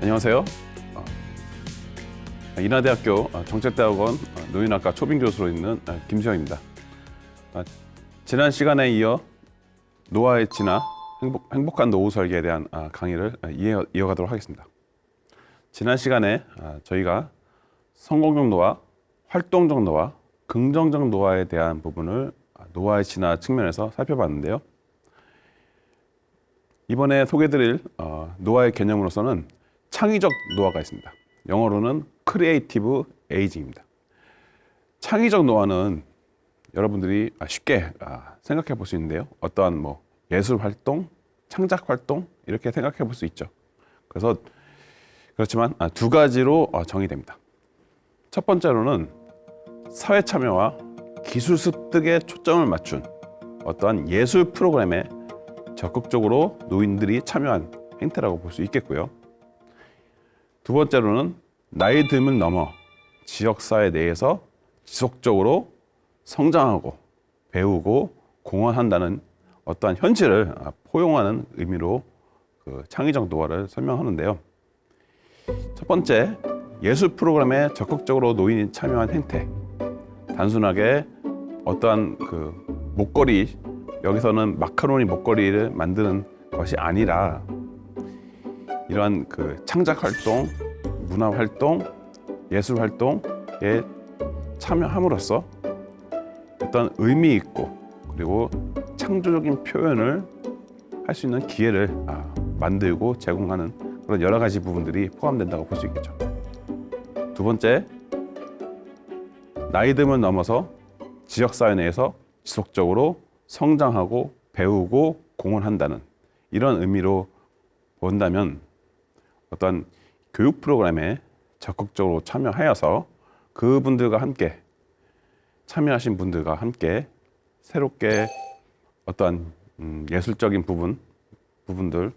안녕하세요. 인하대학교 정책대학원 노인학과 초빙 교수로 있는 김수영입니다. 지난 시간에 이어 노화의 진화, 행복한 노후 설계에 대한 강의를 이어가도록 하겠습니다. 지난 시간에 저희가 성공적 노화, 활동적 노화, 긍정적 노화에 대한 부분을 노화의 진화 측면에서 살펴봤는데요. 이번에 소개해드릴 노화의 개념으로서는 창의적 노화가 있습니다. 영어로는 크리에이티브 에이징입니다. 창의적 노화는 여러분들이 쉽게 생각해 볼 수 있는데요. 어떠한 예술 활동, 창작 활동 이렇게 생각해 볼 수 있죠. 그렇지만 두 가지로 정의됩니다. 첫 번째로는 사회 참여와 기술 습득에 초점을 맞춘 어떠한 예술 프로그램에 적극적으로 노인들이 참여한 행태라고 볼 수 있겠고요. 두 번째로는 나이 듦을 넘어 지역사회 내에서 지속적으로 성장하고 배우고 공헌한다는 어떠한 현실을 포용하는 의미로 창의적 노화를 설명하는데요. 첫 번째, 예술 프로그램에 적극적으로 노인이 참여한 행태. 단순하게 어떠한 목걸이, 여기서는 마카로니 목걸이를 만드는 것이 아니라 이러한 창작 활동, 문화 활동, 예술 활동에 참여함으로써 어떤 의미 있고 그리고 창조적인 표현을 할 수 있는 기회를 만들고 제공하는 그런 여러 가지 부분들이 포함된다고 볼 수 있겠죠. 두 번째, 나이 듦을 넘어서 지역사회 내에서 지속적으로 성장하고 배우고 공헌한다는 이런 의미로 본다면 어떤 교육 프로그램에 적극적으로 참여하여서 그분들과 함께 참여하신 분들과 함께 새롭게 어떠한 예술적인 부분들을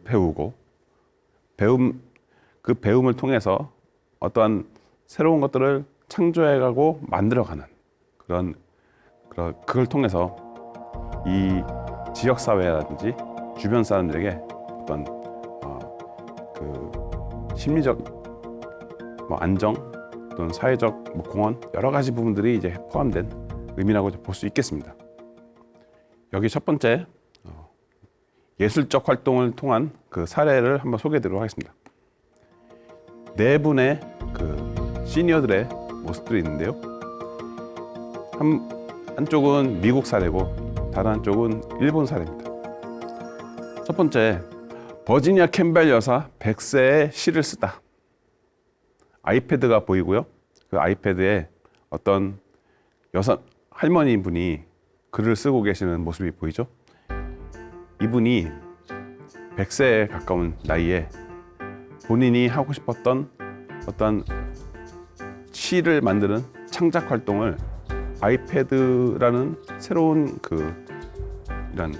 배우고 그 배움을 통해서 어떠한 새로운 것들을 창조해가고 만들어가는 그걸 통해서 이 지역 사회라든지 주변 사람들에게 어떤 심리적 안정 또는 사회적 공헌 여러 가지 부분들이 이제 포함된 의미라고 볼 수 있겠습니다. 여기 첫 번째 예술적 활동을 통한 그 사례를 한번 소개해드리도록 하겠습니다. 네 분의 시니어들의 모습들이 있는데요. 한쪽은 미국 사례고 다른 한쪽은 일본 사례입니다. 첫 번째, 버지니아 캠벨 여사 100세의 시를 쓰다. 아이패드가 보이고요. 그 아이패드에 어떤 할머니 분이 글을 쓰고 계시는 모습이 보이죠. 이분이 100세에 가까운 나이에 본인이 하고 싶었던 어떤 시를 만드는 창작 활동을 아이패드라는 새로운 이런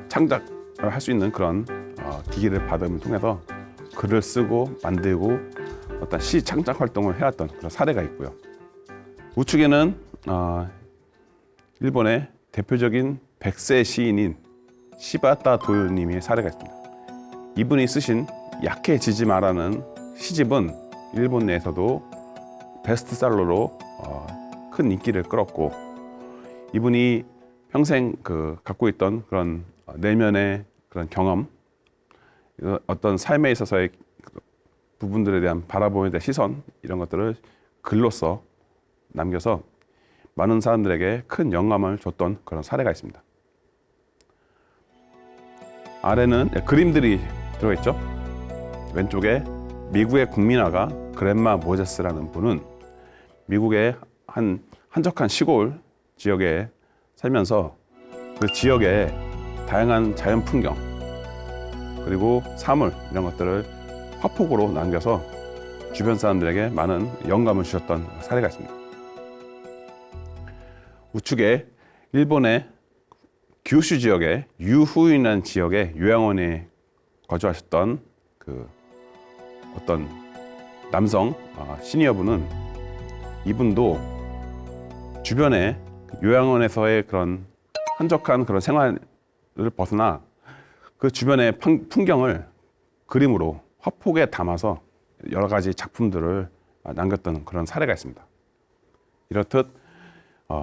창작을 할 수 있는 그런 기기를 받음을 통해서 글을 쓰고 만들고 어떤 시 창작 활동을 해왔던 그런 사례가 있고요. 우측에는 일본의 대표적인 100세 시인인 시바타 도요님의 사례가 있습니다. 이분이 쓰신 약해지지 마라는 시집은 일본 내에서도 베스트셀러로 큰 인기를 끌었고, 이분이 평생 갖고 있던 그런 내면의 그런 경험, 어떤 삶에 있어서의 부분들에 대한 바라보는 데 시선 이런 것들을 글로써 남겨서 많은 사람들에게 큰 영감을 줬던 그런 사례가 있습니다. 아래는 그림들이 들어있죠. 왼쪽에 미국의 국민화가 그랜마 모제스라는 분은 미국의 한적한 시골 지역에 살면서 그 지역의 다양한 자연 풍경 그리고 사물 이런 것들을 화폭으로 남겨서 주변 사람들에게 많은 영감을 주셨던 사례가 있습니다. 우측에 일본의 규슈 지역의 유후인이라는 지역의 요양원에 거주하셨던 어떤 남성 시니어분은 이분도 주변에 요양원에서의 그런 한적한 그런 생활을 벗어나 그 주변의 풍경을 그림으로 화폭에 담아서 여러 가지 작품들을 남겼던 그런 사례가 있습니다. 이렇듯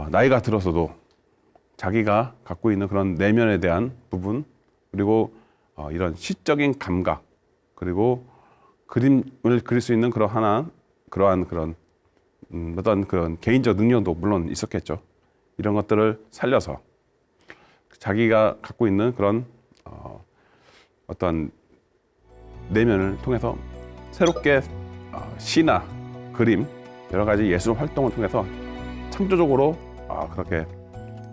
나이가 들어서도 자기가 갖고 있는 그런 내면에 대한 부분, 그리고 이런 시적인 감각, 그리고 그림을 그릴 수 있는 그러한 그런 어떤 그런 개인적 능력도 물론 있었겠죠. 이런 것들을 살려서 자기가 갖고 있는 그런 어떤 내면을 통해서 새롭게 시나 그림, 여러 가지 예술 활동을 통해서 창조적으로 그렇게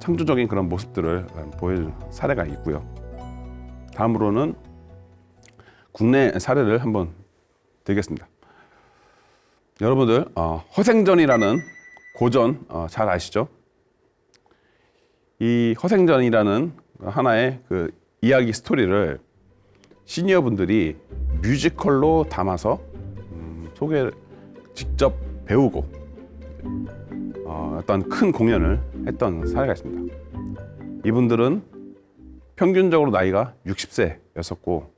창조적인 그런 모습들을 보여준 사례가 있고요. 다음으로는 국내 사례를 한번 드리겠습니다. 여러분들 허생전이라는 고전 잘 아시죠? 이 허생전이라는 하나의 그 이야기 스토리를 시니어분들이 뮤지컬로 담아서 소개를 직접 배우고 어떤 큰 공연을 했던 사례가 있습니다. 이분들은 평균적으로 나이가 60세였었고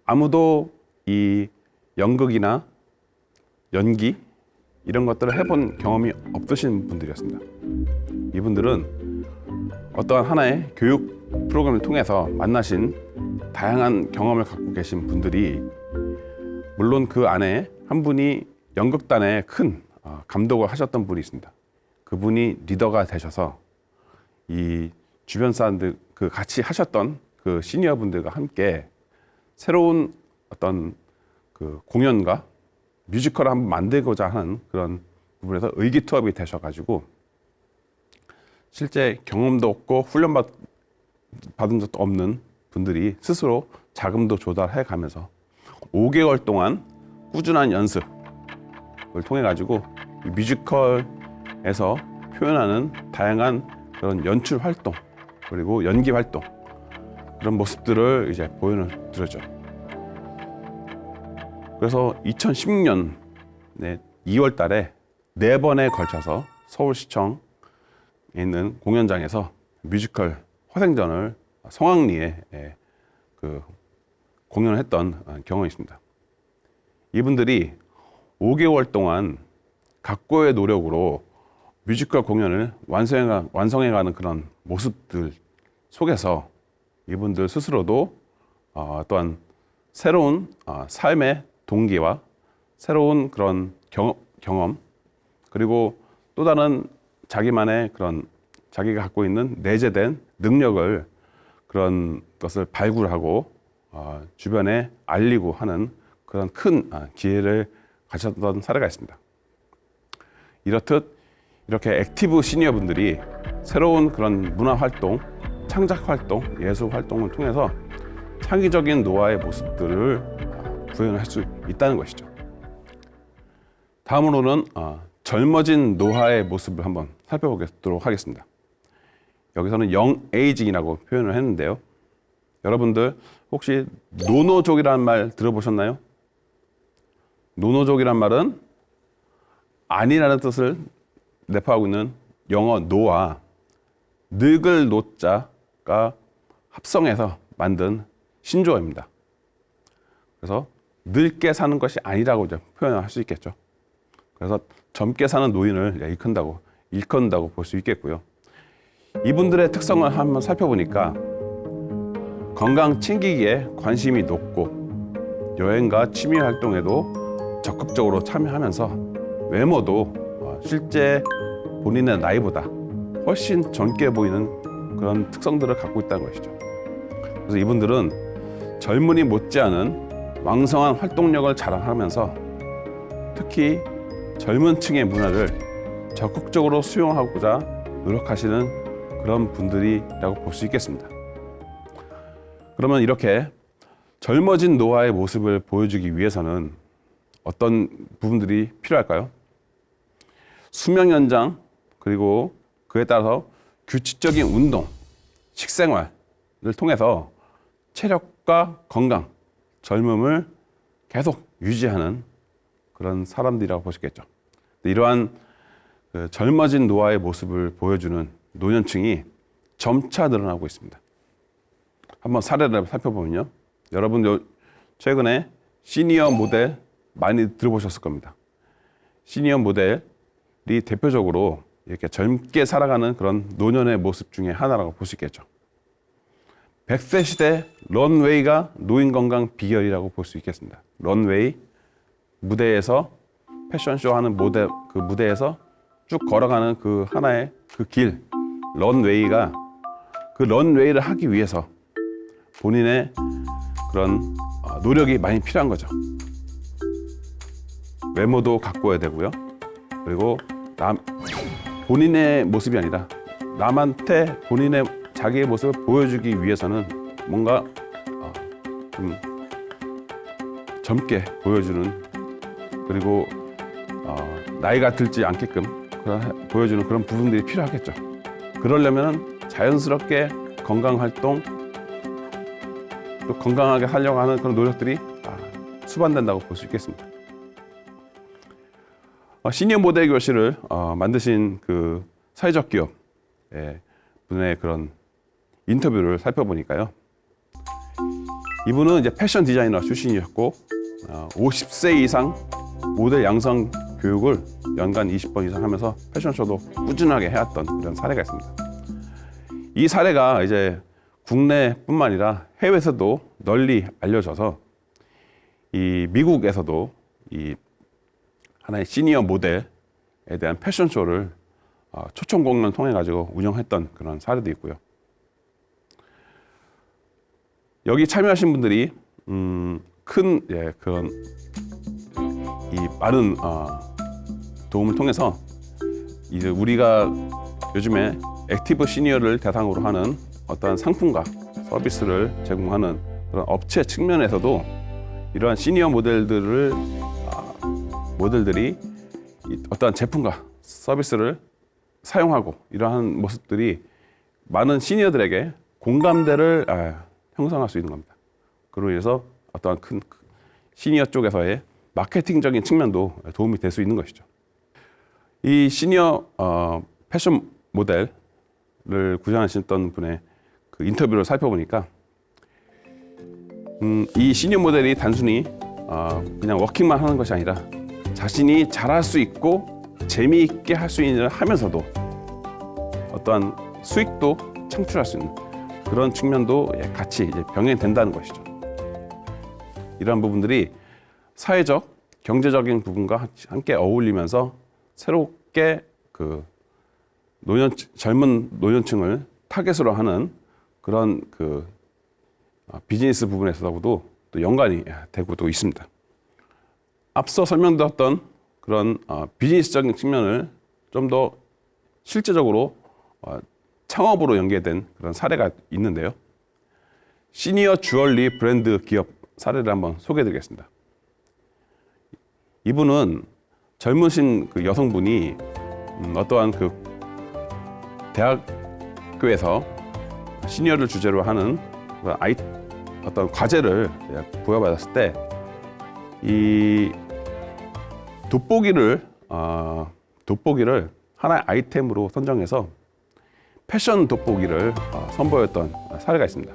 아무도 이 연극이나 연기 이런 것들을 해본 경험이 없으신 분들이었습니다. 이분들은 어떠한 하나의 교육 프로그램을 통해서 만나신 다양한 경험을 갖고 계신 분들이, 물론 그 안에 한 분이 연극단의 큰 감독을 하셨던 분이 있습니다. 그분이 리더가 되셔서 이 주변 사람들, 그 같이 하셨던 그 시니어 분들과 함께 새로운 어떤 그 공연과 뮤지컬을 한번 만들고자 하는 그런 부분에서 의기투합이 되셔가지고 실제 경험도 없고 훈련받은 적도 없는 분들이 스스로 자금도 조달해 가면서 5개월 동안 꾸준한 연습을 통해 가지고 뮤지컬에서 표현하는 다양한 그런 연출 활동, 그리고 연기 활동, 그런 모습들을 이제 보여는 드렸죠. 그래서 2016년 2월 달에 4번에 걸쳐서 서울시청에 있는 공연장에서 뮤지컬 허생전을 성황리에 그 공연을 했던 경험이 있습니다. 이분들이 5개월 동안 각고의 노력으로 뮤지컬 공연을 완성해가는 그런 모습들 속에서 이분들 스스로도 또한 새로운 삶의 동기와 새로운 그런 경험, 그리고 또 다른 자기만의 그런 자기가 갖고 있는 내재된 능력을, 그런 것을 발굴하고 주변에 알리고 하는 그런 큰 기회를 가졌던 사례가 있습니다. 이렇듯 이렇게 액티브 시니어 분들이 새로운 그런 문화 활동, 창작 활동, 예술 활동을 통해서 창의적인 노화의 모습들을 구현할 수 있다는 것이죠. 다음으로는 젊어진 노화의 모습을 한번 살펴보도록 하겠습니다. 여기서는 영에이징이라고 표현을 했는데요. 여러분들 혹시 노노족이라는 말 들어보셨나요? 노노족이란 말은 아니라는 뜻을 내포하고 있는 영어 노와 늙을 노자가 합성해서 만든 신조어입니다. 그래서 늙게 사는 것이 아니라고 이제 표현할 수 있겠죠. 그래서 젊게 사는 노인을 일컫는다고 볼 수 있겠고요. 이분들의 특성을 한번 살펴보니까 건강 챙기기에 관심이 높고 여행과 취미 활동에도 적극적으로 참여하면서 외모도 실제 본인의 나이보다 훨씬 젊게 보이는 그런 특성들을 갖고 있다는 것이죠. 그래서 이분들은 젊은이 못지않은 왕성한 활동력을 자랑하면서 특히 젊은 층의 문화를 적극적으로 수용하고자 노력하시는 그런 분들이라고 볼 수 있겠습니다. 그러면 이렇게 젊어진 노화의 모습을 보여주기 위해서는 어떤 부분들이 필요할까요? 수명 연장, 그리고 그에 따라서 규칙적인 운동, 식생활을 통해서 체력과 건강, 젊음을 계속 유지하는 그런 사람들이라고 보시겠죠. 이러한 그 젊어진 노화의 모습을 보여주는 노년층이 점차 늘어나고 있습니다. 한번 사례를 살펴보면요. 여러분 최근에 시니어 모델 많이 들어보셨을 겁니다. 시니어 모델이 대표적으로 이렇게 젊게 살아가는 그런 노년의 모습 중에 하나라고 볼 수 있겠죠. 100세 시대 런웨이가 노인 건강 비결이라고 볼 수 있겠습니다. 런웨이, 무대에서 패션쇼 하는 모델, 그 무대에서 쭉 걸어가는 그 하나의 그 길, 런웨이가 그 런웨이를 하기 위해서 본인의 그런 노력이 많이 필요한 거죠. 외모도 가꿔야 되고요. 그리고 본인의 모습이 아니라 남한테 본인의 자기의 모습을 보여주기 위해서는 뭔가 좀 젊게 보여주는, 그리고 나이가 들지 않게끔 보여주는 그런 부분들이 필요하겠죠. 그러려면 자연스럽게 건강 활동, 또 건강하게 하려고 하는 그런 노력들이 수반된다고 볼 수 있겠습니다. 시니어 모델 교실을 만드신 그 사회적 기업 분의 그런 인터뷰를 살펴보니까요. 이분은 이제 패션 디자이너 출신이셨고 50세 이상 모델 양성 교육을 연간 20번 이상 하면서 패션쇼도 꾸준하게 해왔던 그런 사례가 있습니다. 이 사례가 이제 국내뿐만 아니라 해외에서도 널리 알려져서 이 미국에서도 이 하나의 시니어 모델에 대한 패션쇼를 초청 공연을 통해 가지고 운영했던 그런 사례도 있고요. 여기 참여하신 분들이 큰 그런 이 많은 도움을 통해서 이제 우리가 요즘에 액티브 시니어를 대상으로 하는 어떠한 상품과 서비스를 제공하는 그런 업체 측면에서도 이러한 시니어 모델들이 어떠한 제품과 서비스를 사용하고 이러한 모습들이 많은 시니어들에게 공감대를 형성할 수 있는 겁니다. 그로 인해서 어떠한 큰 시니어 쪽에서의 마케팅적인 측면도 도움이 될 수 있는 것이죠. 이 시니어 패션 모델을 구상하셨던 분의 그 인터뷰를 살펴보니까 이 시니어 모델이 단순히 그냥 워킹만 하는 것이 아니라 자신이 잘할 수 있고 재미있게 할 수 있는 일을 하면서도 어떠한 수익도 창출할 수 있는 그런 측면도 같이 이제 병행된다는 것이죠. 이러한 부분들이 사회적, 경제적인 부분과 함께 어울리면서 새롭게 그 젊은 노년층을 타겟으로 하는 그런 그 비즈니스 부분에서도 또 연관이 되고도 있습니다. 앞서 설명드렸던 그런 비즈니스적인 측면을 좀 더 실제적으로 창업으로 연계된 그런 사례가 있는데요. 시니어 주얼리 브랜드 기업 사례를 한번 소개해드리겠습니다. 이분은 젊으신 그 여성분이 어떠한 그 대학교에서 시니어를 주제로 하는 어떤 과제를 부여받았을 때 이 돋보기를 하나의 아이템으로 선정해서 패션 돋보기를 선보였던 사례가 있습니다.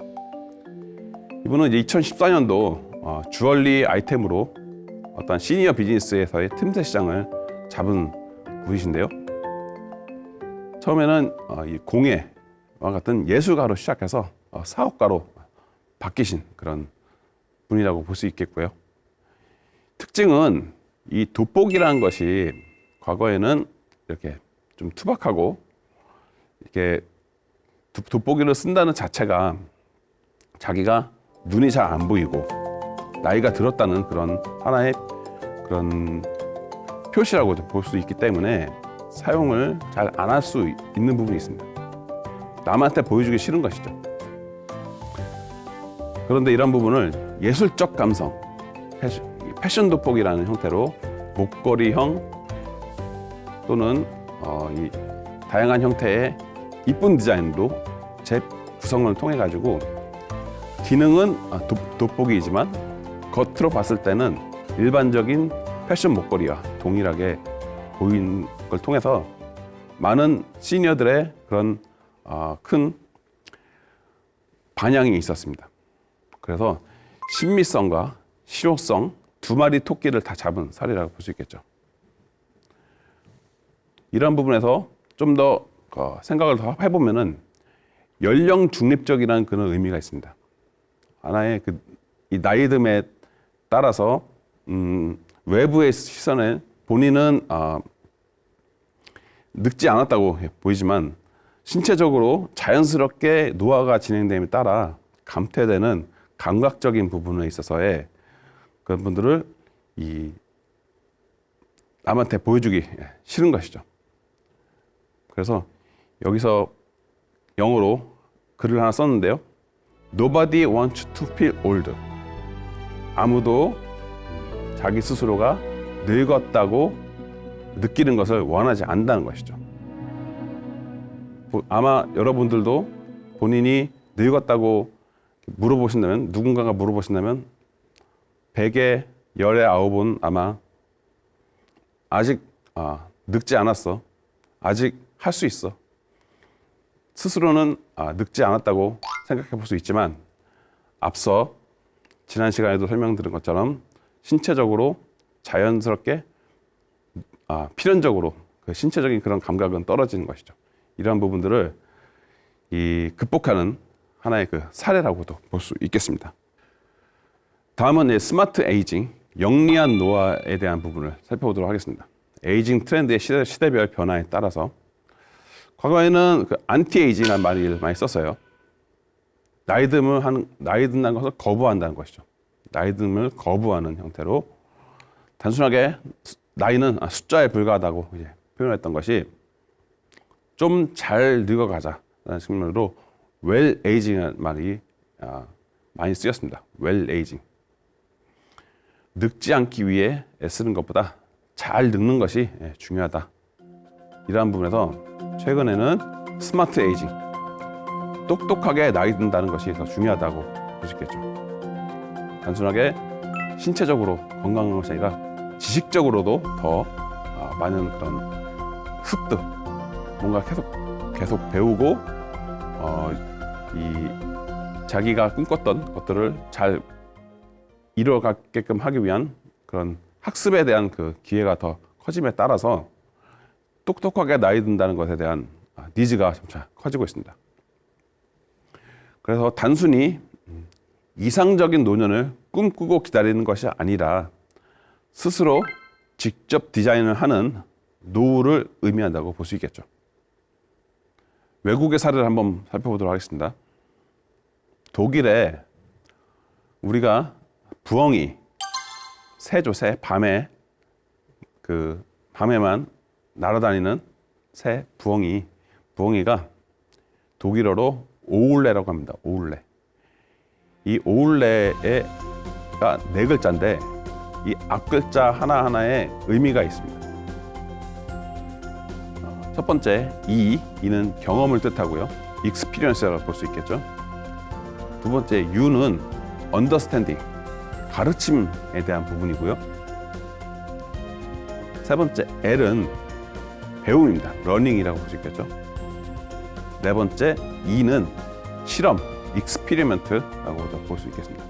이분은 이제 2014년도 주얼리 아이템으로 어떤 시니어 비즈니스에서의 틈새 시장을 잡은 분이신데요. 처음에는 이 공예와 같은 예술가로 시작해서 사업가로 바뀌신 그런 분이라고 볼 수 있겠고요. 특징은 이 돋보기라는 것이 과거에는 이렇게 좀 투박하고 이렇게 돋보기를 쓴다는 자체가 자기가 눈이 잘 안 보이고 나이가 들었다는 그런 하나의 그런 표시라고 볼 수 있기 때문에 사용을 잘 안 할 수 있는 부분이 있습니다. 남한테 보여주기 싫은 것이죠. 그런데 이런 부분을 예술적 감성, 패션 돋보기라는 형태로 목걸이형 또는 이 다양한 형태의 이쁜 디자인으로 재구성을 통해 가지고 기능은 돋보기이지만 겉으로 봤을 때는 일반적인 패션 목걸이와 동일하게 보이는 걸 통해서 많은 시니어들의 그런 큰 반향이 있었습니다. 그래서 신미성과 실용성, 2마리 토끼를 다 잡은 사례라고 볼 수 있겠죠. 이런 부분에서 좀 더 생각을 더 해보면은 연령 중립적이라는 그런 의미가 있습니다. 하나의 이 나이듦에 따라서 외부의 시선에 본인은 늙지 않았다고 보이지만 신체적으로 자연스럽게 노화가 진행됨에 따라 감퇴되는 감각적인 부분에 있어서의 그런 분들을 남한테 보여주기 싫은 것이죠. 그래서 여기서 영어로 글을 하나 썼는데요. Nobody wants to feel old. 아무도 자기 스스로가 늙었다고 느끼는 것을 원하지 않는다는 것이죠. 아마 여러분들도 본인이 늙었다고 물어보신다면, 누군가가 물어보신다면 100에 10에 9은 아마 아직 늙지 않았어. 아직 할 수 있어. 스스로는 늙지 않았다고 생각해 볼 수 있지만 앞서 지난 시간에도 설명드린 것처럼 신체적으로 자연스럽게 필연적으로 그 신체적인 그런 감각은 떨어지는 것이죠. 이러한 부분들을 극복하는 하나의 그 사례라고도 볼 수 있겠습니다. 다음은 스마트 에이징, 영리한 노화에 대한 부분을 살펴보도록 하겠습니다. 에이징 트렌드의 시대별 변화에 따라서 과거에는 안티에이징이라는 말을 많이 썼어요. 나이 든다는 것을 거부한다는 것이죠. 나이 듦을 거부하는 형태로 단순하게 나이는 숫자에 불과하다고 이제 표현했던 것이 좀 잘 늙어가자라는 측면으로 웰 에이징이라는 말이 많이 쓰였습니다. 웰 에이징. 늙지 않기 위해 애쓰는 것보다 잘 늙는 것이 중요하다. 이러한 부분에서 최근에는 스마트 에이징, 똑똑하게 나이 든다는 것이 더 중요하다고 볼 수 있겠죠. 단순하게 신체적으로 건강한 것이 아니라 지식적으로도 더 많은 그런 습득, 뭔가 계속 배우고 자기가 꿈꿨던 것들을 잘 이루어가게끔 하기 위한 그런 학습에 대한 그 기회가 더 커짐에 따라서 똑똑하게 나이 든다는 것에 대한 니즈가 점차 커지고 있습니다. 그래서 단순히 이상적인 노년을 꿈꾸고 기다리는 것이 아니라 스스로 직접 디자인을 하는 노후를 의미한다고 볼 수 있겠죠. 외국의 사례를 한번 살펴보도록 하겠습니다. 독일에 우리가 부엉이, 새죠, 새, 밤에만 날아다니는 새, 부엉이가 독일어로 오울레라고 합니다. 오울레. 이 오울레가 4글자인데 이 앞글자 하나하나에 의미가 있습니다. 첫 번째, 이는 경험을 뜻하고요. experience라고 볼 수 있겠죠. 두 번째, U는 understanding, 가르침에 대한 부분이고요. 세 번째, L은 배움입니다. learning이라고 볼 수 있겠죠. 네 번째, E는 실험, experiment라고도 볼 수 있겠습니다.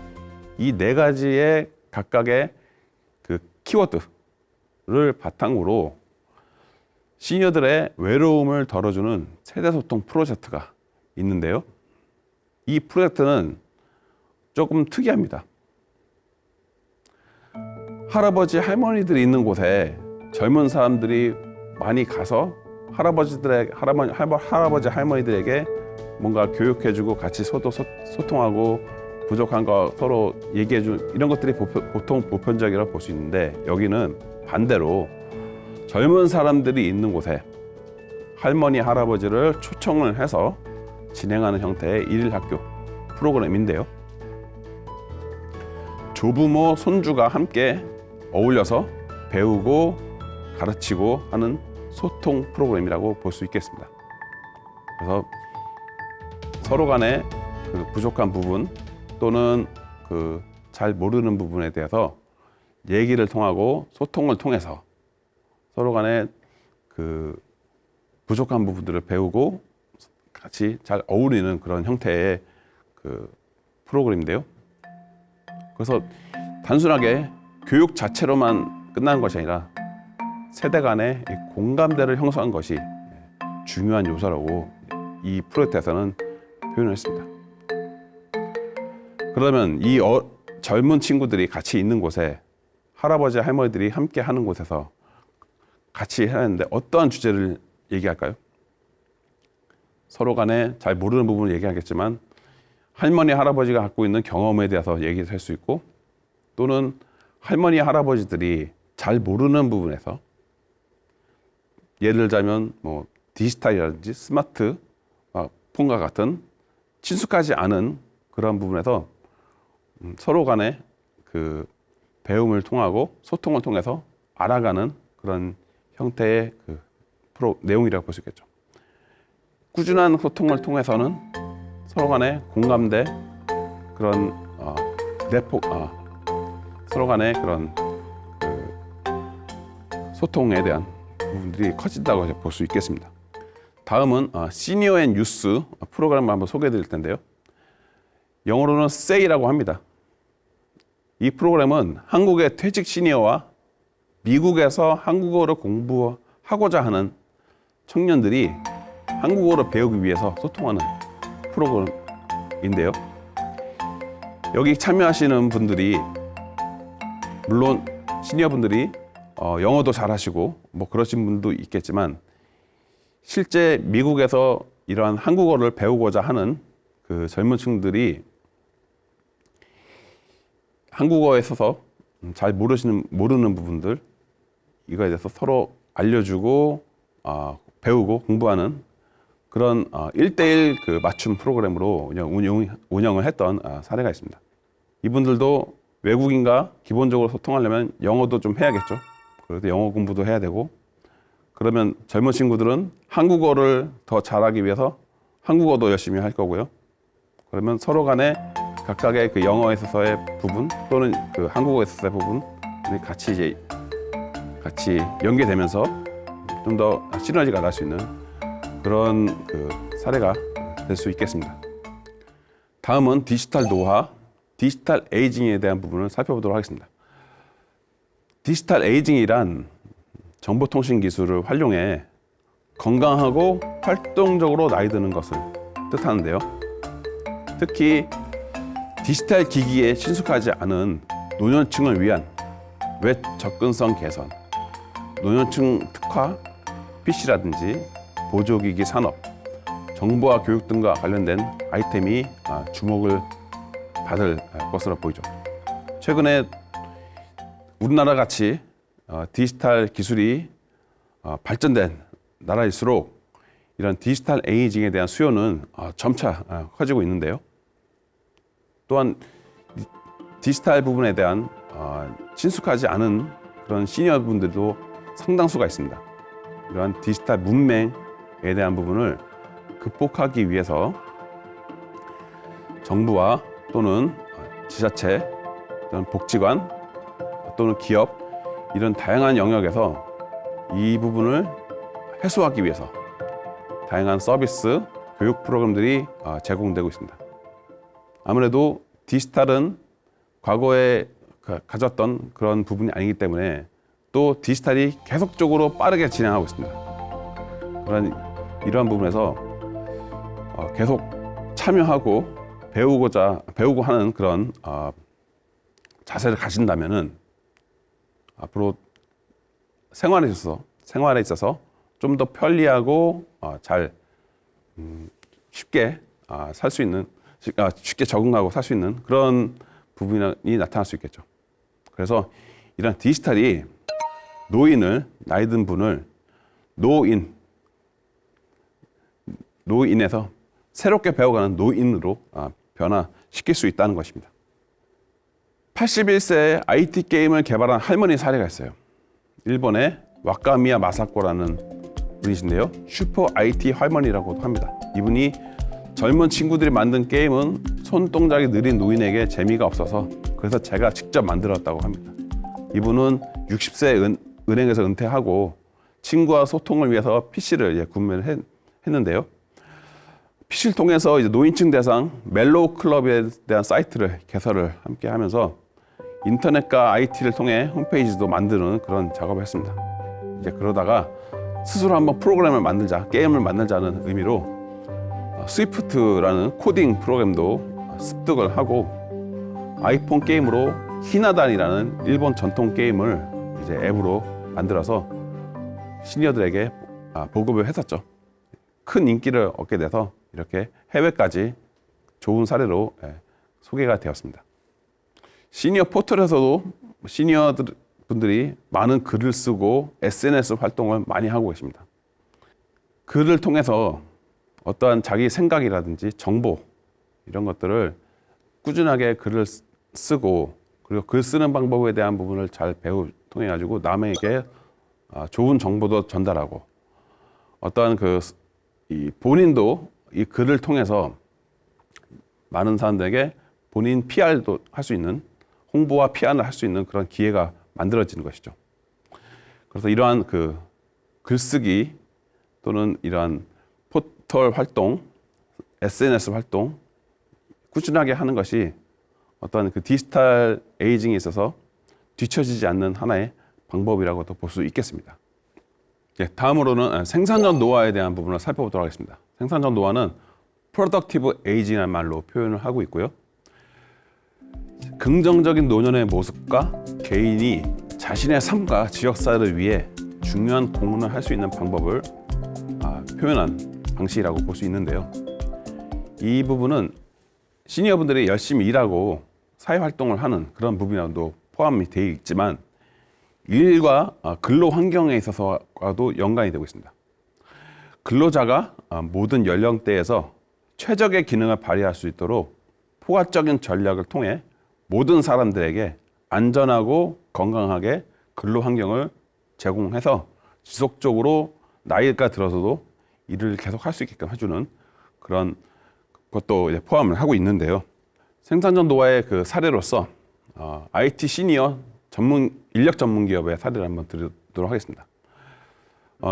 이 네 가지의 각각의 그 키워드를 바탕으로 시니어들의 외로움을 덜어주는 세대소통 프로젝트가 있는데요. 이 프로젝트는 조금 특이합니다. 할아버지, 할머니들이 있는 곳에 젊은 사람들이 많이 가서 할아버지, 할머니들에게 뭔가 교육해주고 같이 소통하고 부족한 거 서로 얘기해주는 이런 것들이 보통 보편적이라고 볼 수 있는데 여기는 반대로 젊은 사람들이 있는 곳에 할머니, 할아버지를 초청을 해서 진행하는 형태의 일일 학교 프로그램인데요. 조부모, 손주가 함께 어울려서 배우고 가르치고 하는 소통 프로그램이라고 볼 수 있겠습니다. 그래서 서로 간의 그 부족한 부분 또는 그 잘 모르는 부분에 대해서 얘기를 통하고 소통을 통해서 서로 간의 그 부족한 부분들을 배우고 같이 잘 어울리는 그런 형태의 그 프로그램인데요. 그래서 단순하게 교육 자체로만 끝나는 것이 아니라 세대 간의 공감대를 형성한 것이 중요한 요소라고 이 프로젝트에서는 표현을 했습니다. 그러면 이 젊은 친구들이 같이 있는 곳에 할아버지 할머니들이 함께 하는 곳에서 같이 해야 하는데 어떠한 주제를 얘기할까요? 서로 간에 잘 모르는 부분을 얘기하겠지만 할머니 할아버지가 갖고 있는 경험에 대해서 얘기할 수 있고, 또는 할머니 할아버지들이 잘 모르는 부분에서 예를 들자면 뭐 디지털이라든지 스마트폰과 같은 친숙하지 않은 그런 부분에서 서로 간에 그 배움을 통하고 소통을 통해서 알아가는 그런 형태의 그 내용이라고 볼 수 있겠죠. 꾸준한 소통을 통해서는 서로 간의 공감대, 그런 서로 간의 그런 그 소통에 대한 부분들이 커진다고 볼 수 있겠습니다. 다음은 시니어 앤 유스 프로그램을 한번 소개해 드릴 텐데요. 영어로는 SAY라고 합니다. 이 프로그램은 한국의 퇴직 시니어와 미국에서 한국어를 공부하고자 하는 청년들이 한국어를 배우기 위해서 소통하는 프로그램인데요. 여기 참여하시는 분들이 물론 시니어분들이 영어도 잘하시고 뭐 그러신 분도 있겠지만, 실제 미국에서 이러한 한국어를 배우고자 하는 그 젊은 층들이 한국어에 있어서 잘 모르는 부분들, 이거에 대해서 서로 알려주고 배우고 공부하는 그런 1대1 그 맞춤 프로그램으로 운영을 했던 사례가 있습니다. 이분들도 외국인과 기본적으로 소통하려면 영어도 좀 해야겠죠. 그래서 영어 공부도 해야 되고, 그러면 젊은 친구들은 한국어를 더 잘하기 위해서 한국어도 열심히 할 거고요. 그러면 서로 간에 각각의 그 영어에 있어서의 부분 또는 그 한국어에 있어서의 부분이 같이 연계되면서 좀 더 시너지가 날 수 있는 그런 그 사례가 될 수 있겠습니다. 다음은 디지털 노화, 디지털 에이징에 대한 부분을 살펴보도록 하겠습니다. 디지털 에이징이란 정보통신 기술을 활용해 건강하고 활동적으로 나이 드는 것을 뜻하는데요. 특히 디지털 기기에 친숙하지 않은 노년층을 위한 외 접근성 개선, 노년층 특화 PC라든지 보조기기 산업, 정보와 교육 등과 관련된 아이템이 주목을 받을 것으로 보이죠. 최근에 우리나라 같이 디지털 기술이 발전된 나라일수록 이런 디지털 에이징에 대한 수요는 점차 커지고 있는데요. 또한 디지털 부분에 대한 친숙하지 않은 그런 시니어분들도 상당수가 있습니다. 이러한 디지털 문맹에 대한 부분을 극복하기 위해서 정부와 또는 지자체 또는 복지관 또는 기업, 이런 다양한 영역에서 이 부분을 해소하기 위해서 다양한 서비스, 교육 프로그램들이 제공되고 있습니다. 아무래도 디지털은 과거에 가졌던 그런 부분이 아니기 때문에 또 디지털이 계속적으로 빠르게 진행하고 있습니다. 이러한 부분에서 계속 참여하고 배우고 하는 그런 자세를 가진다면은 앞으로 생활에 있어서 좀 더 편리하고 잘 쉽게 살 수 있는, 쉽게 적응하고 살 수 있는 그런 부분이 나타날 수 있겠죠. 그래서 이런 디지털이 나이 든 분을 노인에서 새롭게 배워가는 노인으로 변화시킬 수 있다는 것입니다. 81세에 IT 게임을 개발한 할머니 사례가 있어요. 일본의 와카미야 마사코라는 분이신데요. 슈퍼 IT 할머니라고도 합니다. 이분이 젊은 친구들이 만든 게임은 손동작이 느린 노인에게 재미가 없어서 그래서 제가 직접 만들었다고 합니다. 이분은 60세 은행에서 은퇴하고 친구와 소통을 위해서 PC를 구매를 했는데요. PC를 통해서 이제 노인층 대상 멜로우 클럽에 대한 사이트를 개설을 함께 하면서 인터넷과 IT를 통해 홈페이지도 만드는 그런 작업을 했습니다. 이제 그러다가 스스로 한번 프로그램을 만들자, 게임을 만들자는 의미로 스위프트라는 코딩 프로그램도 습득을 하고 아이폰 게임으로 히나단이라는 일본 전통 게임을 이제 앱으로 만들어서 시니어들에게 보급을 했었죠. 큰 인기를 얻게 돼서 이렇게 해외까지 좋은 사례로 소개가 되었습니다. 시니어 포털에서도 시니어 분들이 많은 글을 쓰고 SNS 활동을 많이 하고 계십니다. 글을 통해서 어떠한 자기 생각이라든지 정보 이런 것들을 꾸준하게 글을 쓰고 그리고 글 쓰는 방법에 대한 부분을 잘 통해 가지고 남에게 좋은 정보도 전달하고 어떠한 이 본인도 이 글을 통해서 많은 사람들에게 본인 PR도 할 수 있는 홍보와 PR을 할 수 있는 그런 기회가 만들어지는 것이죠. 그래서 이러한 글쓰기 또는 이러한 포털 활동, SNS 활동 꾸준하게 하는 것이 어떤 디지털 에이징에 있어서 뒤처지지 않는 하나의 방법이라고도 볼 수 있겠습니다. 다음으로는 생산적 노화에 대한 부분을 살펴보도록 하겠습니다. 생산적 노화는 프로덕티브 에이징이라는 말로 표현을 하고 있고요. 긍정적인 노년의 모습과 개인이 자신의 삶과 지역사회를 위해 중요한 공헌을 할 수 있는 방법을 표현한 방식이라고 볼 수 있는데요. 이 부분은 시니어분들이 열심히 일하고 사회활동을 하는 그런 부분이라도 포함이 되어 있지만 일과 근로 환경에 있어서와도 연관이 되고 있습니다. 근로자가 모든 연령대에서 최적의 기능을 발휘할 수 있도록 포괄적인 전략을 통해 모든 사람들에게 안전하고 건강하게 근로 환경을 제공해서 지속적으로 나이가 들어서도 일을 계속 할 수 있게끔 해주는 그런 것도 이제 포함을 하고 있는데요. 생산적 노화의 사례로서 IT 시니어 인력 전문 기업의 사례를 한번 드리도록 하겠습니다.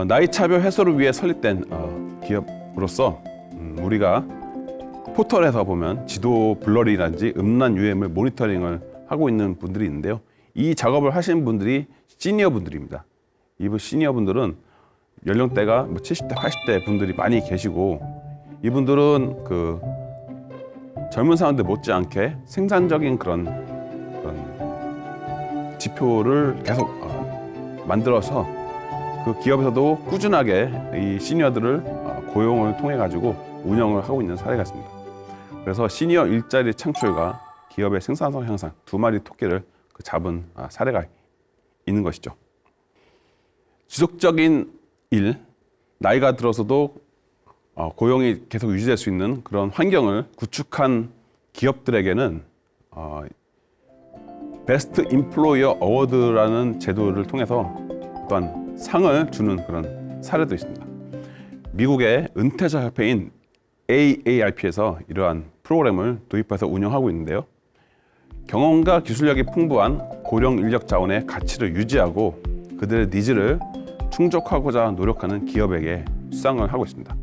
나이 차별 해소를 위해 설립된 기업으로서 우리가 포털에서 보면 지도 블러링이라든지 음란 UM을 모니터링을 하고 있는 분들이 있는데요. 이 작업을 하시는 분들이 시니어 분들입니다. 이 시니어 분들은 연령대가 70대, 80대 분들이 많이 계시고 이분들은 젊은 사람들 못지않게 생산적인 그런 지표를 계속 만들어서 그 기업에서도 꾸준하게 이 시니어들을 고용을 통해 가지고 운영을 하고 있는 사례가 있습니다. 그래서 시니어 일자리 창출과 기업의 생산성 향상 두 마리 토끼를 잡은 사례가 있는 것이죠. 지속적인 일, 나이가 들어서도 고용이 계속 유지될 수 있는 그런 환경을 구축한 기업들에게는 베스트 임플로이어 어워드라는 제도를 통해서 어떠한 상을 주는 그런 사례도 있습니다. 미국의 은퇴자 협회인 AARP에서 이러한 프로그램을 도입해서 운영하고 있는데요. 경험과 기술력이 풍부한 고령 인력 자원의 가치를 유지하고 그들의 니즈를 충족하고자 노력하는 기업에게 수상을 하고 있습니다.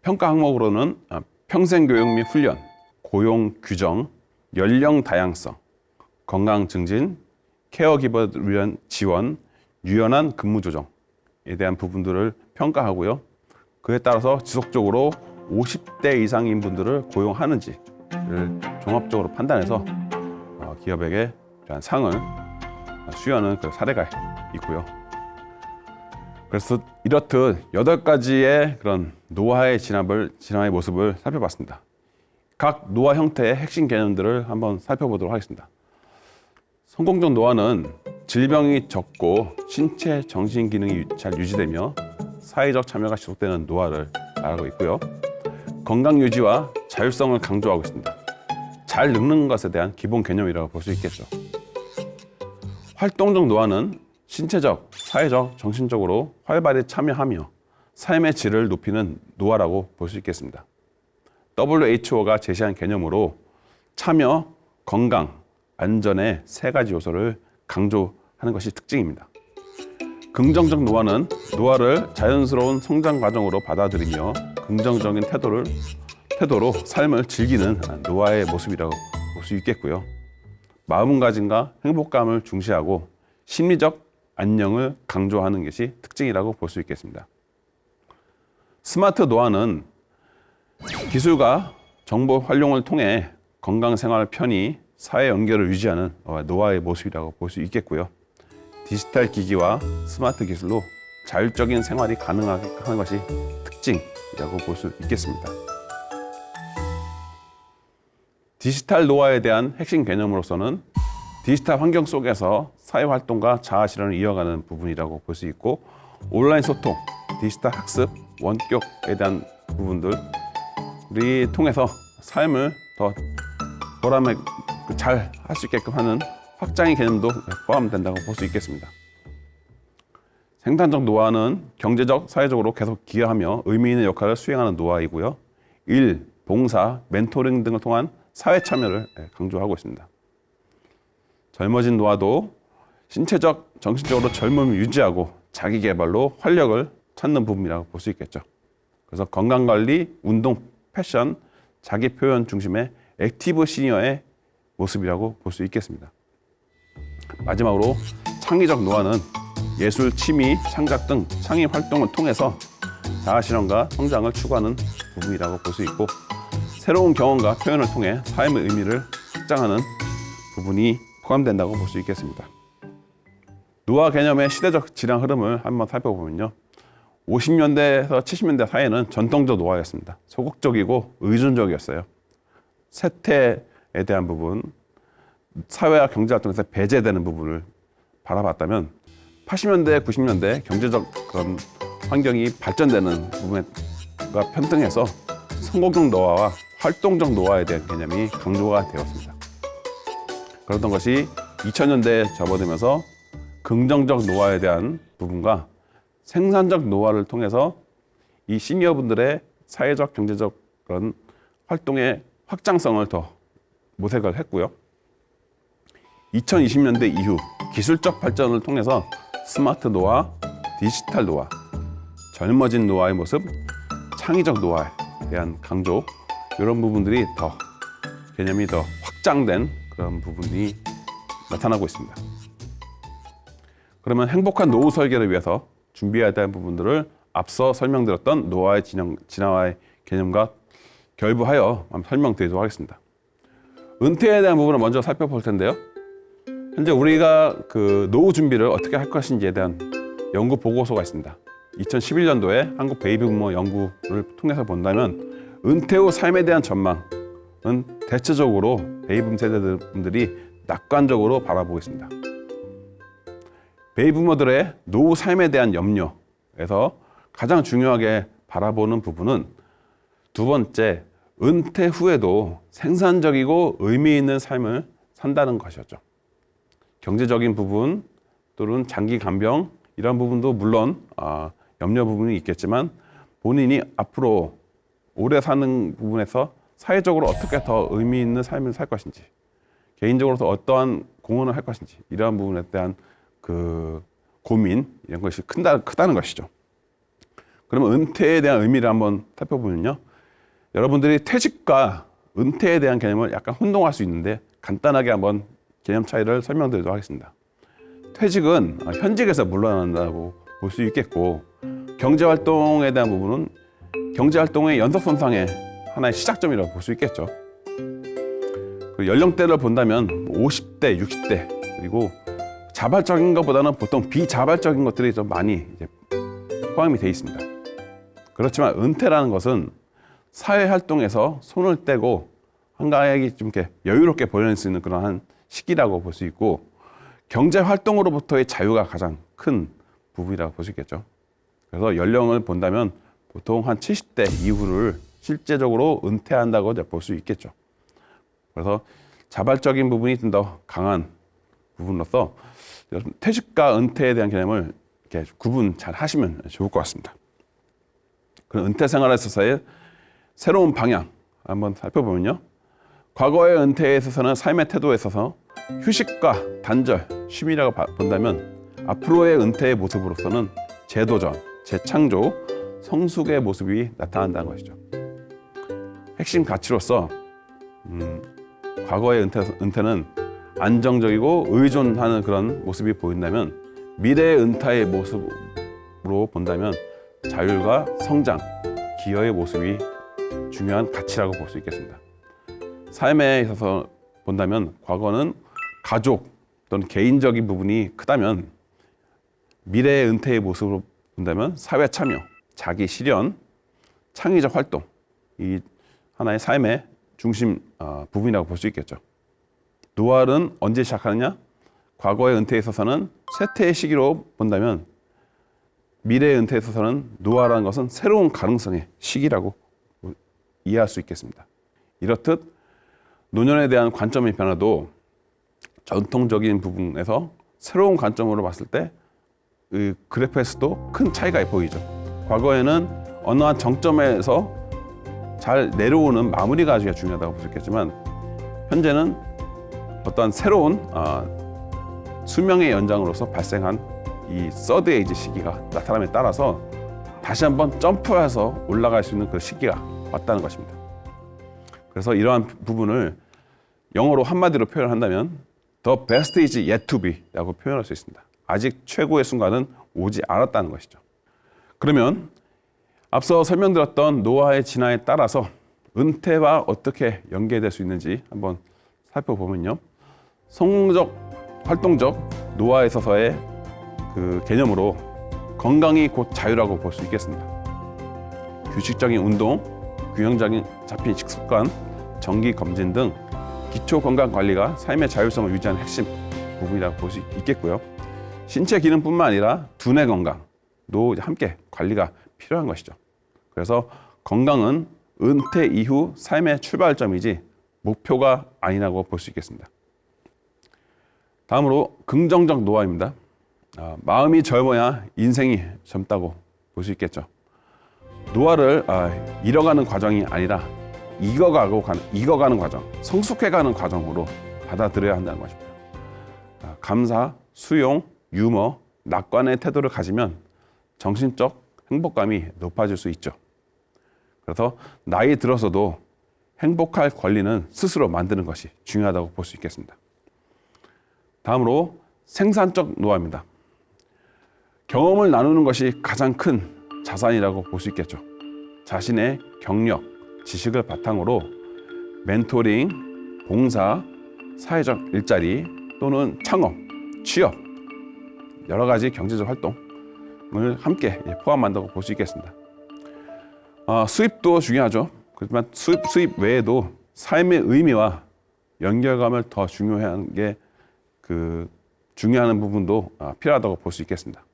평가 항목으로는 평생교육 및 훈련, 고용 규정, 연령 다양성, 건강 증진, 케어기버를 위한 지원, 유연한 근무 조정에 대한 부분들을 평가하고요. 그에 따라서 지속적으로 50대 이상인 분들을 고용하는지를 종합적으로 판단해서 기업에게 이러한 상을 수여하는 그 사례가 있고요. 그래서 이렇듯 8가지의 그런 노화의 진화의 모습을 살펴봤습니다. 각 노화 형태의 핵심 개념들을 한번 살펴보도록 하겠습니다. 성공적 노화는 질병이 적고 신체 정신 기능이 잘 유지되며 사회적 참여가 지속되는 노화를 말하고 있고요. 건강 유지와 자율성을 강조하고 있습니다. 잘 늙는 것에 대한 기본 개념이라고 볼 수 있겠죠. 활동적 노화는 신체적, 사회적, 정신적으로 활발히 참여하며 삶의 질을 높이는 노화라고 볼 수 있겠습니다. WHO가 제시한 개념으로 참여, 건강, 안전의 3가지 요소를 강조하는 것이 특징입니다. 긍정적 노화는 노화를 자연스러운 성장 과정으로 받아들이며 긍정적인 태도로 삶을 즐기는 노화의 모습이라고 볼 수 있겠고요. 마음가짐과 행복감을 중시하고 심리적 안녕을 강조하는 것이 특징이라고 볼 수 있겠습니다. 스마트 노화는 기술과 정보 활용을 통해 건강생활 편의, 사회 연결을 유지하는 노화의 모습이라고 볼 수 있겠고요. 디지털 기기와 스마트 기술로 자율적인 생활이 가능하게 하는 것이 특징이라고 볼 수 있겠습니다. 디지털 노화에 대한 핵심 개념으로서는 디지털 환경 속에서 사회활동과 자아실현을 이어가는 부분이라고 볼 수 있고, 온라인 소통, 디지털 학습, 원격에 대한 부분들이 통해서 삶을 더 보람에 잘 할 수 있게끔 하는 확장의 개념도 포함된다고 볼 수 있겠습니다. 생산적 노화는 경제적, 사회적으로 계속 기여하며 의미 있는 역할을 수행하는 노화이고요. 일, 봉사, 멘토링 등을 통한 사회 참여를 강조하고 있습니다. 젊어진 노화도 신체적, 정신적으로 젊음을 유지하고 자기 개발로 활력을 찾는 부분이라고 볼 수 있겠죠. 그래서 건강관리, 운동, 패션, 자기 표현 중심의 액티브 시니어의 모습이라고 볼 수 있겠습니다. 마지막으로 창의적 노화는 예술, 취미, 창작 등 창의 활동을 통해서 자아실현과 성장을 추구하는 부분이라고 볼 수 있고, 새로운 경험과 표현을 통해 삶의 의미를 확장하는 부분이 포함된다고 볼 수 있겠습니다. 노화 개념의 시대적 진화 흐름을 한번 살펴보면요. 50년대에서 70년대 사이에는 전통적 노화였습니다. 소극적이고 의존적이었어요. 세태에 대한 부분, 사회와 경제활동에서 배제되는 부분을 바라봤다면 80년대, 90년대 경제적 그런 환경이 발전되는 부분과 편등해서 성공적 노화와 활동적 노화에 대한 개념이 강조가 되었습니다. 그러던 것이 2000년대에 접어들면서 긍정적 노화에 대한 부분과 생산적 노화를 통해서 이 시니어분들의 사회적, 경제적 그런 활동의 확장성을 더 모색을 했고요. 2020년대 이후 기술적 발전을 통해서 스마트 노화, 디지털 노화, 젊어진 노화의 모습, 창의적 노화에 대한 강조, 이런 부분들이 더 개념이 더 확장된 그런 부분이 나타나고 있습니다. 그러면 행복한 노후 설계를 위해서 준비해야 될 부분들을 앞서 설명드렸던 노화의 진화와의 개념과 결부하여 한번 설명드리도록 하겠습니다. 은퇴에 대한 부분을 먼저 살펴볼 텐데요. 현재 우리가 그 노후 준비를 어떻게 할 것인지에 대한 연구 보고서가 있습니다. 2011년도에 한국 베이비부머 연구를 통해서 본다면 은퇴 후 삶에 대한 전망은 대체적으로 베이비붐 세대분들이 낙관적으로 바라보고 있습니다. 베이비부머들의 노후 삶에 대한 염려에서 가장 중요하게 바라보는 부분은 두 번째, 은퇴 후에도 생산적이고 의미 있는 삶을 산다는 것이었죠. 경제적인 부분 또는 장기 간병 이런 부분도 물론 염려 부분이 있겠지만 본인이 앞으로 오래 사는 부분에서 사회적으로 어떻게 더 의미 있는 삶을 살 것인지, 개인적으로도 어떠한 공헌을 할 것인지 이러한 부분에 대한 그 고민 이런 것이 크다는 것이죠. 그러면 은퇴에 대한 의미를 한번 살펴보면요. 여러분들이 퇴직과 은퇴에 대한 개념을 약간 혼동할 수 있는데 간단하게 한번 개념 차이를 설명드리도록 하겠습니다. 퇴직은 현직에서 물러난다고 볼 수 있겠고, 경제활동에 대한 부분은 경제활동의 연속선상의 하나의 시작점이라고 볼 수 있겠죠. 그 연령대를 본다면 50대, 60대 그리고 자발적인 것보다는 보통 비자발적인 것들이 좀 많이 이제 포함이 되어 있습니다. 그렇지만 은퇴라는 것은 사회활동에서 손을 떼고 한가하게 좀 이렇게 여유롭게 보낼 수 있는 그런 한 시기라고 볼 수 있고, 경제활동으로부터의 자유가 가장 큰 부분이라고 볼 수 있겠죠. 그래서 연령을 본다면 보통 한 70대 이후를 실제적으로 은퇴한다고 볼 수 있겠죠. 그래서 자발적인 부분이 좀 더 강한 부분으로서 퇴직과 은퇴에 대한 개념을 이렇게 구분 잘 하시면 좋을 것 같습니다. 그럼 은퇴 생활에 있어서의 새로운 방향 한번 살펴보면요. 과거의 은퇴에 있어서는 삶의 태도에 있어서 휴식과 단절, 쉼이라고 본다면 앞으로의 은퇴의 모습으로서는 재도전, 재창조, 성숙의 모습이 나타난다는 것이죠. 핵심 가치로서 과거의 은퇴는 안정적이고 의존하는 그런 모습이 보인다면, 미래의 은퇴의 모습으로 본다면 자율과 성장, 기여의 모습이 중요한 가치라고 볼 수 있겠습니다. 삶에 있어서 본다면 과거는 가족 또는 개인적인 부분이 크다면, 미래의 은퇴의 모습으로 본다면 사회 참여, 자기 실현, 창의적 활동, 이 하나의 삶의 중심 부분이라고 볼 수 있겠죠. 노활은 언제 시작하느냐? 과거의 은퇴에 있어서는 쇠퇴의 시기로 본다면, 미래의 은퇴에 있어서는 노화라는 것은 새로운 가능성의 시기라고 이해할 수 있겠습니다. 이렇듯 노년에 대한 관점의 변화도 전통적인 부분에서 새로운 관점으로 봤을 때 그래프에서도 큰 차이가 보이죠. 과거에는 어느 한 정점에서 잘 내려오는 마무리가 아주 중요하다고 볼 수 있겠지만, 현재는 어떠한 새로운 수명의 연장으로서 발생한 이 서드 에이지 시기가 나타남에 따라서 다시 한번 점프해서 올라갈 수 있는 그 시기가 왔다는 것입니다. 그래서 이러한 부분을 영어로 한마디로 표현한다면 The best is yet to be 라고 표현할 수 있습니다. 아직 최고의 순간은 오지 않았다는 것이죠. 그러면 앞서 설명드렸던 노화의 진화에 따라서 은퇴와 어떻게 연계될 수 있는지 한번 살펴보면요. 성적, 활동적 노화에 있어서의 그 개념으로 건강이 곧 자유라고 볼 수 있겠습니다. 규칙적인 운동, 균형적인 잡힌 식습관, 정기 검진 등 기초 건강 관리가 삶의 자율성을 유지하는 핵심 부분이라고 볼 수 있겠고요. 신체 기능뿐만 아니라 두뇌 건강도 함께 관리가 필요한 것이죠. 그래서 건강은 은퇴 이후 삶의 출발점이지 목표가 아니라고 볼 수 있겠습니다. 다음으로 긍정적 노화입니다. 마음이 젊어야 인생이 젊다고 볼 수 있겠죠. 노화를 잃어가는 과정이 아니라 익어가는 과정, 성숙해가는 과정으로 받아들여야 한다는 것입니다. 감사, 수용, 유머, 낙관의 태도를 가지면 정신적 행복감이 높아질 수 있죠. 그래서 나이 들어서도 행복할 권리는 스스로 만드는 것이 중요하다고 볼 수 있겠습니다. 다음으로 생산적 노화입니다. 경험을 나누는 것이 가장 큰 자산이라고 볼 수 있겠죠. 자신의 경력, 지식을 바탕으로 멘토링, 봉사, 사회적 일자리 또는 창업, 취업, 여러 가지 경제적 활동을 함께 포함한다고 볼 수 있겠습니다. 수입도 중요하죠. 그렇지만 수입 외에도 삶의 의미와 연결감을 더 중요한 게 중요한 부분도 필요하다고 볼 수 있겠습니다.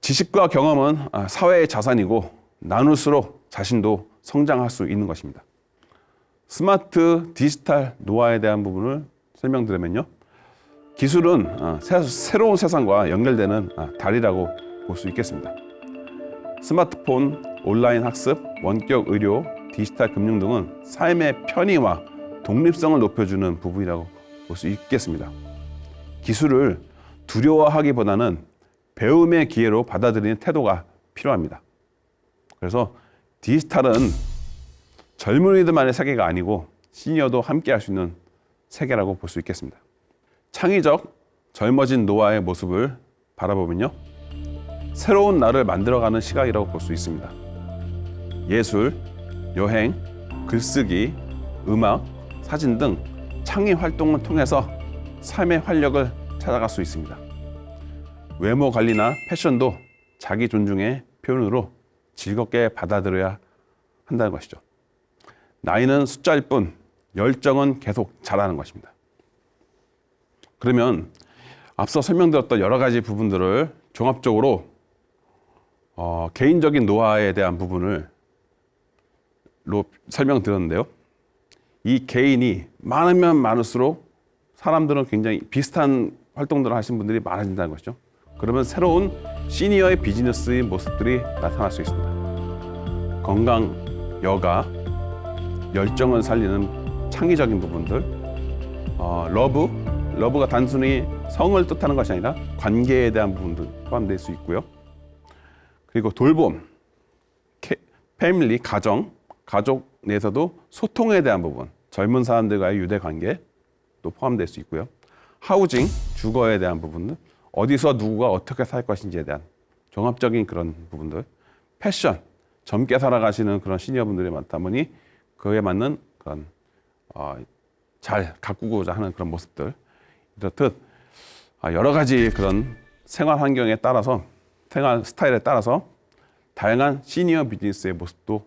지식과 경험은 사회의 자산이고 나눌수록 자신도 성장할 수 있는 것입니다. 스마트 디지털 노화에 대한 부분을 설명드리면요. 기술은 새로운 세상과 연결되는 다리라고 볼 수 있겠습니다. 스마트폰, 온라인 학습, 원격 의료, 디지털 금융 등은 삶의 편의와 독립성을 높여주는 부분이라고 볼 수 있겠습니다. 기술을 두려워하기보다는 배움의 기회로 받아들이는 태도가 필요합니다. 그래서 디지털은 젊은이들만의 세계가 아니고 시니어도 함께 할 수 있는 세계라고 볼 수 있겠습니다. 창의적 젊어진 노화의 모습을 바라보면요. 새로운 나를 만들어가는 시각이라고 볼 수 있습니다. 예술, 여행, 글쓰기, 음악, 사진 등 창의 활동을 통해서 삶의 활력을 찾아갈 수 있습니다. 외모 관리나 패션도 자기 존중의 표현으로 즐겁게 받아들여야 한다는 것이죠. 나이는 숫자일 뿐 열정은 계속 자라는 것입니다. 그러면 앞서 설명드렸던 여러 가지 부분들을 종합적으로 개인적인 노화에 대한 부분을 설명드렸는데요. 이 개인이 많으면 많을수록 사람들은 굉장히 비슷한 활동들을 하신 분들이 많아진다는 것이죠. 그러면 새로운 시니어의 비즈니스의 모습들이 나타날 수 있습니다. 건강, 여가, 열정을 살리는 창의적인 부분들, 러브가 단순히 성을 뜻하는 것이 아니라 관계에 대한 부분도 포함될 수 있고요. 그리고 돌봄, 패밀리, 가족 내에서도 소통에 대한 부분, 젊은 사람들과의 유대 관계, 또 포함될 수 있고요. 하우징, 주거에 대한 부분들, 어디서 누구가 어떻게 살 것인지에 대한 종합적인 그런 부분들, 패션, 젊게 살아가시는 그런 시니어분들이 많다 보니 그에 맞는 그런 잘 가꾸고자 하는 그런 모습들, 이렇듯 여러 가지 그런 생활 환경에 따라서, 생활 스타일에 따라서 다양한 시니어 비즈니스의 모습도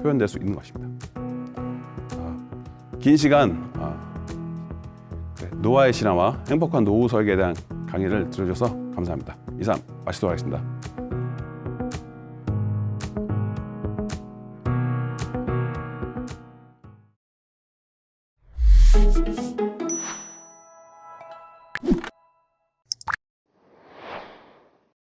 표현될 수 있는 것입니다. 긴 시간 노화의 신화와 행복한 노후 설계에 대한 강의를 들어줘서 감사합니다. 이상 마치도록 하겠습니다.